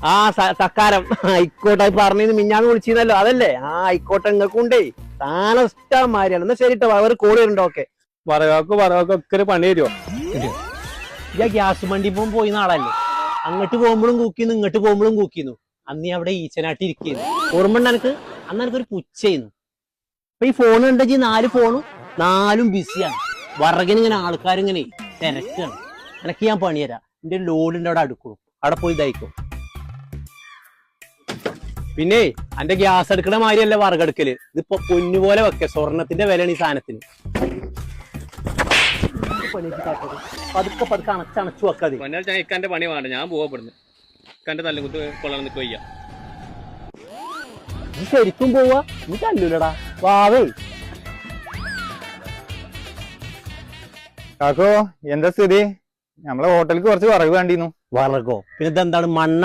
ആ തക്കാരം ആയിക്കോട്ടെ പറഞ്ഞു മിഞ്ഞാന്ന് വിളിച്ചിരുന്നല്ലോ അതല്ലേ ആയിക്കോട്ടെ നിങ്ങൾക്കുണ്ടേ താനഷ്ടമാരിയാണ് എന്നാ ശരിട്ടോ അവർ കോളി വരുന്നുണ്ടോ ഓക്കെ വറകൊക്കെ ഒരു പണി തരുമോ? ഞാൻ ഗ്യാസ് വണ്ടി പോയി നാളല്ലേ അങ്ങോട്ട് പോകുമ്പോഴും കൂക്കിന്നു ഇങ്ങോട്ട് പോകുമ്പോഴും കൂക്കിന്നു അന്ന് അവിടെ ഈച്ചനാട്ടി ഇരിക്കുന്നു ഓർമ്മ എനിക്ക് അന്ന് എനിക്കൊരു പുച്ഛയുന്നു അപ്പൊ ഈ ഫോൺ ഉണ്ടെങ്കിൽ 4 ഫോണും 4 ബിസിയാണ് വറകിനിങ്ങനെ ആൾക്കാരിങ്ങനെ തിരക്കാണ് എനിക്ക് ഞാൻ പണിതരാം എന്റെ ലോഡിന്റെ അവിടെ അടുക്കും അവിടെ പോയി ഇതായിക്കും പിന്നെ എന്റെ ഗ്യാസ് എടുക്കണ മാതിരിയല്ല വറകെടുക്കല് ഇതിപ്പോ പൊന്നുപോലെ വെക്ക സ്വർണത്തിന്റെ വിലയാണ് ഈ സാധനത്തിന് പതുക്കെ പതുക്കെ അണച്ചണച്ചു വെക്കാതെ ഇക്കാന്റെ പണി വേണ്ട ഞാൻ പോവാപ്പെടുന്നു ഇക്കാന്റെ തല്ലുകുത്ത് കൊള്ളാൻ നിൽക്കുക നീ ശരിക്കും പോവാ നീ തല്ലൂലടാ വാവേ കാക്കോ എന്താ സ്ഥിതി? നമ്മളെ ഹോട്ടലിക്ക് കുറച്ച് വറക് വേണ്ടിന്നു. വറകോ പിന്നെ ഇതെന്താണ് മണ്ണ